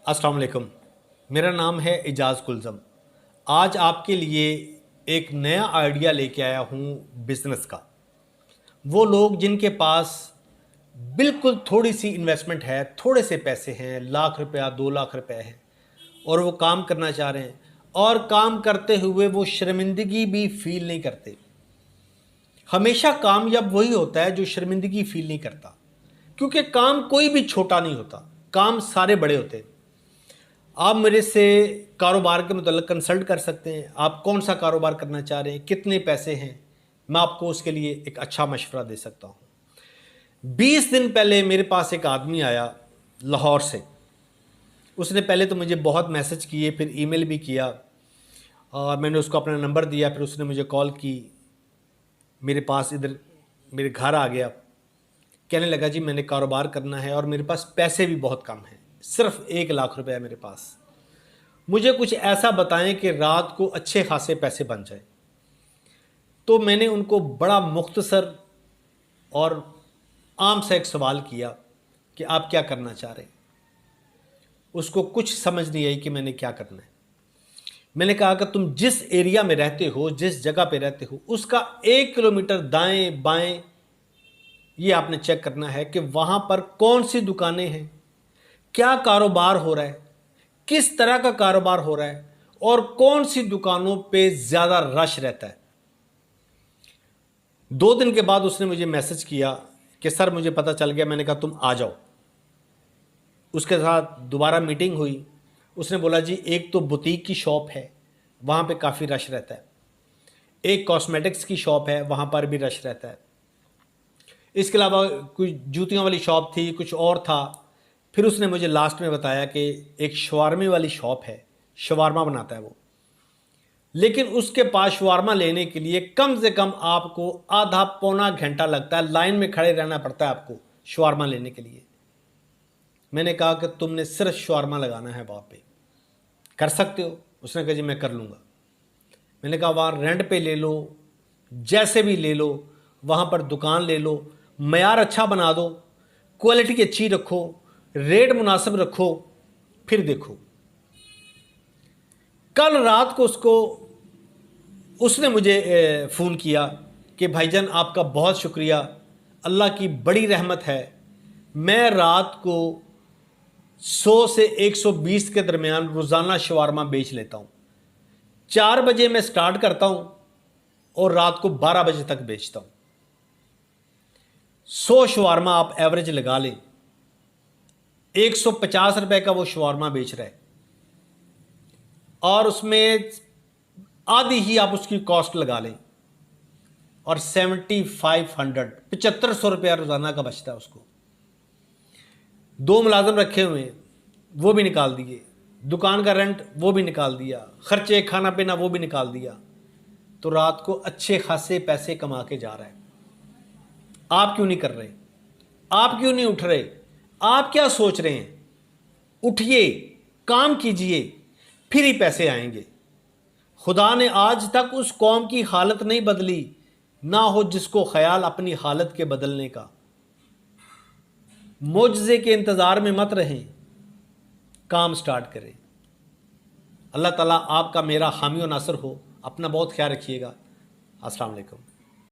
अस्सलाम वालेकुम। मेरा नाम है एजाज़ कुलज़म। आज आपके लिए एक नया आइडिया लेके आया हूँ बिज़नेस का। वो लोग जिनके पास बिल्कुल थोड़ी सी इन्वेस्टमेंट है, थोड़े से पैसे हैं, लाख रुपया 2 लाख रुपए हैं और वो काम करना चाह रहे हैं और काम करते हुए वो शर्मिंदगी भी फील नहीं करते। हमेशा कामयाब वही होता है जो शर्मिंदगी फील नहीं करता, क्योंकि काम कोई भी छोटा नहीं होता, काम सारे बड़े होते हैं। आप मेरे से कारोबार के मतलब कंसल्ट कर सकते हैं। आप कौन सा कारोबार करना चाह रहे हैं, कितने पैसे हैं, मैं आपको उसके लिए एक अच्छा मशवरा दे सकता हूँ। 20 दिन पहले मेरे पास एक आदमी आया लाहौर से। उसने पहले तो मुझे बहुत मैसेज किए, फिर ईमेल भी किया और मैंने उसको अपना नंबर दिया। फिर उसने मुझे कॉल की, मेरे पास इधर मेरे घर आ गया। कहने लगा जी मैंने कारोबार करना है और मेरे पास पैसे भी बहुत कम हैं, सिर्फ 1 लाख रुपए है मेरे पास। मुझे कुछ ऐसा बताएं कि रात को अच्छे खासे पैसे बन जाए। तो मैंने उनको बड़ा मुख्तसर और आम सा एक सवाल किया कि आप क्या करना चाह रहे हैं। उसको कुछ समझ नहीं आई कि मैंने क्या करना है। मैंने कहा कि तुम जिस एरिया में रहते हो, जिस जगह पे रहते हो, उसका 1 किलोमीटर दाएं बाएं ये आपने चेक करना है कि वहां पर कौन सी दुकानें हैं, क्या कारोबार हो रहा है, किस तरह का कारोबार हो रहा है और कौन सी दुकानों पे ज़्यादा रश रहता है। 2 दिन के बाद उसने मुझे मैसेज किया कि सर मुझे पता चल गया। मैंने कहा तुम आ जाओ। उसके साथ दोबारा मीटिंग हुई। उसने बोला जी एक तो बुटीक की शॉप है, वहाँ पे काफ़ी रश रहता है। एक कॉस्मेटिक्स की शॉप है, वहाँ पर भी रश रहता है। इसके अलावा कुछ जूतियों वाली शॉप थी, कुछ और था। फिर उसने मुझे लास्ट में बताया कि एक शवारमे वाली शॉप है, शवारमा बनाता है वो, लेकिन उसके पास शवारमा लेने के लिए कम से कम आपको आधा पौना घंटा लगता है, लाइन में खड़े रहना पड़ता है आपको शवारमा लेने के लिए। मैंने कहा कि तुमने सिर्फ शवारमा लगाना है, वहाँ पे कर सकते हो? उसने कहा जी मैं कर लूँगा। मैंने कहा वहाँ रेंट पे ले लो, जैसे भी ले लो, वहाँ पर दुकान ले लो, मयार अच्छा बना दो, क्वालिटी अच्छी रखो, रेट मुनासिब रखो, फिर देखो। कल रात को उसने मुझे फ़ोन किया कि भाईजान आपका बहुत शुक्रिया, अल्लाह की बड़ी रहमत है, मैं रात को 100 से 120 के दरमियान रोज़ाना शवारमा बेच लेता हूँ। 4 बजे मैं स्टार्ट करता हूँ और रात को 12 बजे तक बेचता हूँ। 100 शवारमा आप एवरेज लगा लें, 150 रुपए का वो शवारमा बेच रहा है और उसमें आधी ही आप उसकी कॉस्ट लगा लें और 7500 7500 रुपया रोज़ाना का बचता है उसको। 2 मुलाजिम रखे हुए हैं, वो भी निकाल दिए, दुकान का रेंट वो भी निकाल दिया, खर्चे खाना पीना वो भी निकाल दिया, तो रात को अच्छे खासे पैसे कमा के जा रहा है। आप क्यों नहीं कर रहे? आप क्यों नहीं उठ रहे? आप क्या सोच रहे हैं? उठिए, काम कीजिए, फिर ही पैसे आएंगे। खुदा ने आज तक उस कौम की हालत नहीं बदली, ना हो जिसको ख्याल अपनी हालत के बदलने का। मोजज़े के इंतज़ार में मत रहें, काम स्टार्ट करें। अल्लाह ताला आपका मेरा हामी और नासर हो। अपना बहुत ख्याल रखिएगा। अस्सलाम वालेकुम।